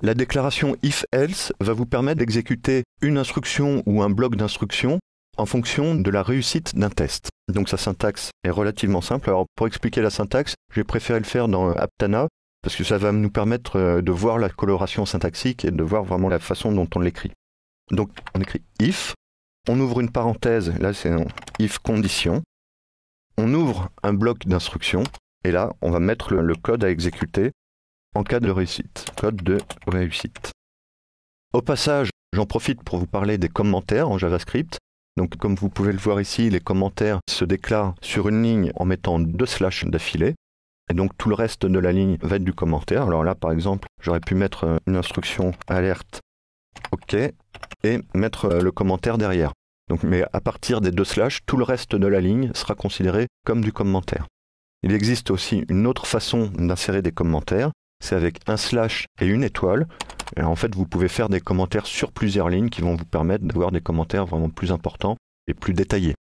La déclaration if-else va vous permettre d'exécuter une instruction ou un bloc d'instructions en fonction de la réussite d'un test. Donc sa syntaxe est relativement simple. Alors pour expliquer la syntaxe, j'ai préféré le faire dans Aptana parce que ça va nous permettre de voir la coloration syntaxique et de voir vraiment la façon dont on l'écrit. Donc on écrit if, on ouvre une parenthèse, là c'est un if condition, on ouvre un bloc d'instructions et là on va mettre le code à exécuter en cas de réussite, code de réussite. Au passage, j'en profite pour vous parler des commentaires en JavaScript. Donc comme vous pouvez le voir ici, les commentaires se déclarent sur une ligne en mettant 2 slash d'affilée. Et donc tout le reste de la ligne va être du commentaire. Alors là par exemple, j'aurais pu mettre une instruction alerte OK et mettre le commentaire derrière. Donc, mais à partir des 2 slash, tout le reste de la ligne sera considéré comme du commentaire. Il existe aussi une autre façon d'insérer des commentaires. C'est avec un slash et une étoile. Et en fait, vous pouvez faire des commentaires sur plusieurs lignes qui vont vous permettre d'avoir des commentaires vraiment plus importants et plus détaillés.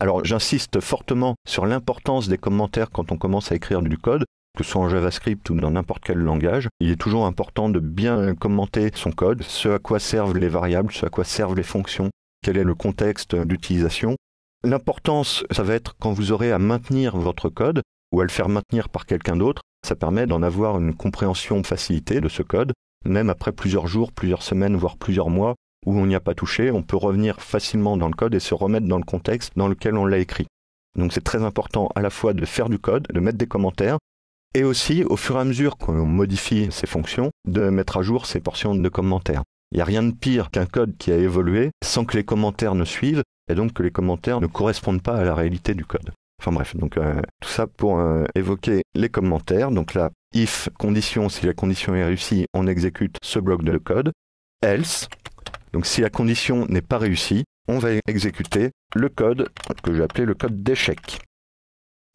Alors, j'insiste fortement sur l'importance des commentaires quand on commence à écrire du code, que ce soit en JavaScript ou dans n'importe quel langage. Il est toujours important de bien commenter son code, ce à quoi servent les variables, ce à quoi servent les fonctions, quel est le contexte d'utilisation. L'importance, ça va être quand vous aurez à maintenir votre code ou à le faire maintenir par quelqu'un d'autre. Ça permet d'en avoir une compréhension facilitée de ce code, même après plusieurs jours, plusieurs semaines, voire plusieurs mois, où on n'y a pas touché, on peut revenir facilement dans le code et se remettre dans le contexte dans lequel on l'a écrit. Donc c'est très important à la fois de faire du code, de mettre des commentaires, et aussi au fur et à mesure qu'on modifie ces fonctions, de mettre à jour ces portions de commentaires. Il n'y a rien de pire qu'un code qui a évolué sans que les commentaires ne suivent, et donc que les commentaires ne correspondent pas à la réalité du code. Enfin bref, donc tout ça pour évoquer les commentaires. Donc là, if, condition, si la condition est réussie, on exécute ce bloc de code. Else, donc si la condition n'est pas réussie, on va exécuter le code que j'ai appelé le code d'échec.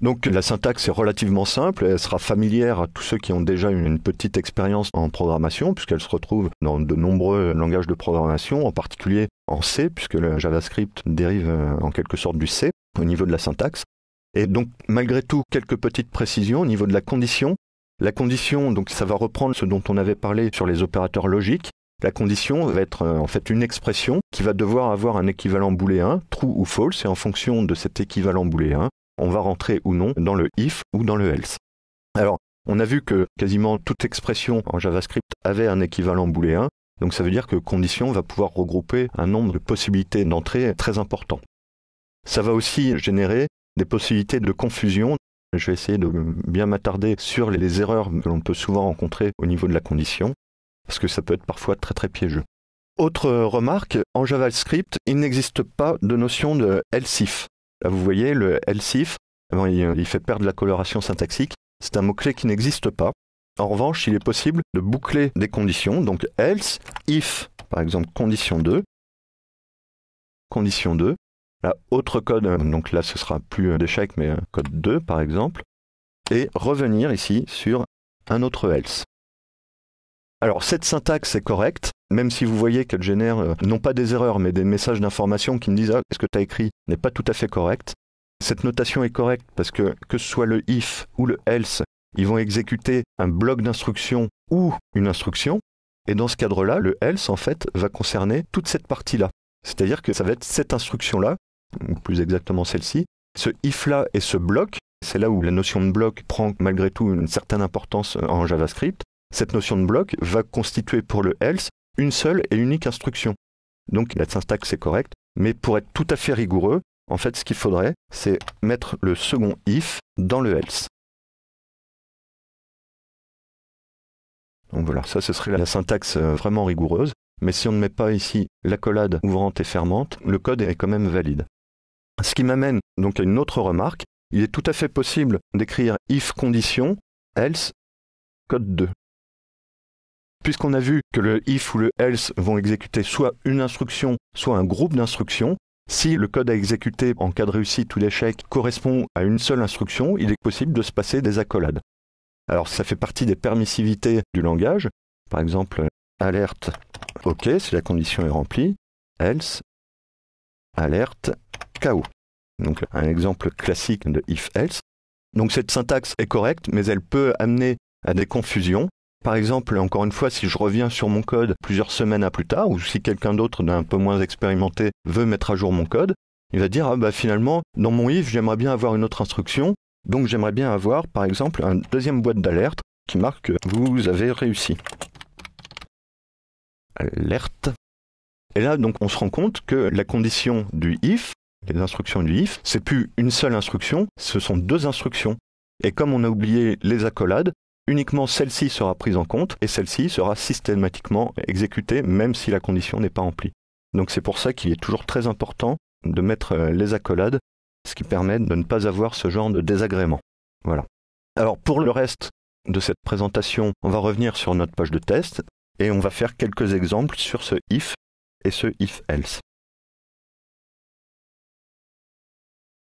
Donc la syntaxe est relativement simple, elle sera familière à tous ceux qui ont déjà une petite expérience en programmation, puisqu'elle se retrouve dans de nombreux langages de programmation, en particulier en C, puisque le JavaScript dérive en quelque sorte du C au niveau de la syntaxe. Et donc, malgré tout, quelques petites précisions au niveau de la condition. La condition, donc, ça va reprendre ce dont on avait parlé sur les opérateurs logiques. La condition va être en fait une expression qui va devoir avoir un équivalent booléen, true ou false, et en fonction de cet équivalent booléen, on va rentrer ou non dans le if ou dans le else. Alors, on a vu que quasiment toute expression en JavaScript avait un équivalent booléen, donc ça veut dire que condition va pouvoir regrouper un nombre de possibilités d'entrée très important. Ça va aussi générer des possibilités de confusion. Je vais essayer de bien m'attarder sur les erreurs que l'on peut souvent rencontrer au niveau de la condition, parce que ça peut être parfois très très piégeux. Autre remarque, en JavaScript, il n'existe pas de notion de else if. Là vous voyez, le else if, il fait perdre la coloration syntaxique, c'est un mot-clé qui n'existe pas. En revanche, il est possible de boucler des conditions, donc else, if, par exemple, condition 2, là, autre code, donc là ce sera plus d'échec, mais code 2 par exemple, et revenir ici sur un autre else. Alors cette syntaxe est correcte, même si vous voyez qu'elle génère non pas des erreurs, mais des messages d'information qui me disent « Ah, ce que tu as écrit n'est pas tout à fait correct ». Cette notation est correcte parce que ce soit le if ou le else, ils vont exécuter un bloc d'instruction ou une instruction, et dans ce cadre-là, le else en fait va concerner toute cette partie-là. C'est-à-dire que ça va être cette instruction-là, ou plus exactement celle-ci, ce if-là et ce bloc, c'est là où la notion de bloc prend malgré tout une certaine importance en JavaScript. Cette notion de bloc va constituer pour le else une seule et unique instruction. Donc la syntaxe est correcte, mais pour être tout à fait rigoureux, en fait ce qu'il faudrait, c'est mettre le second if dans le else. Donc voilà, ça ce serait la syntaxe vraiment rigoureuse, mais si on ne met pas ici l'accolade ouvrante et fermante, le code est quand même valide. Ce qui m'amène donc à une autre remarque, il est tout à fait possible d'écrire if condition, else, code 2. Puisqu'on a vu que le if ou le else vont exécuter soit une instruction, soit un groupe d'instructions, si le code à exécuter en cas de réussite ou d'échec correspond à une seule instruction, il est possible de se passer des accolades. Alors ça fait partie des permissivités du langage. Par exemple, alerte OK si la condition est remplie, else, alerte, KO. Donc un exemple classique de if-else. Donc cette syntaxe est correcte, mais elle peut amener à des confusions. Par exemple, encore une fois, si je reviens sur mon code plusieurs semaines plus tard, ou si quelqu'un d'autre d'un peu moins expérimenté veut mettre à jour mon code, il va dire finalement, dans mon if, j'aimerais bien avoir une autre instruction, donc j'aimerais bien avoir, par exemple, une deuxième boîte d'alerte qui marque que vous avez réussi. Alerte. Et là, donc, on se rend compte que la condition du if, les instructions du if, c'est plus une seule instruction, ce sont deux instructions. Et comme on a oublié les accolades, uniquement celle-ci sera prise en compte et celle-ci sera systématiquement exécutée même si la condition n'est pas remplie. Donc c'est pour ça qu'il est toujours très important de mettre les accolades, ce qui permet de ne pas avoir ce genre de désagrément. Voilà. Alors pour le reste de cette présentation, on va revenir sur notre page de test et on va faire quelques exemples sur ce if et ce if-else.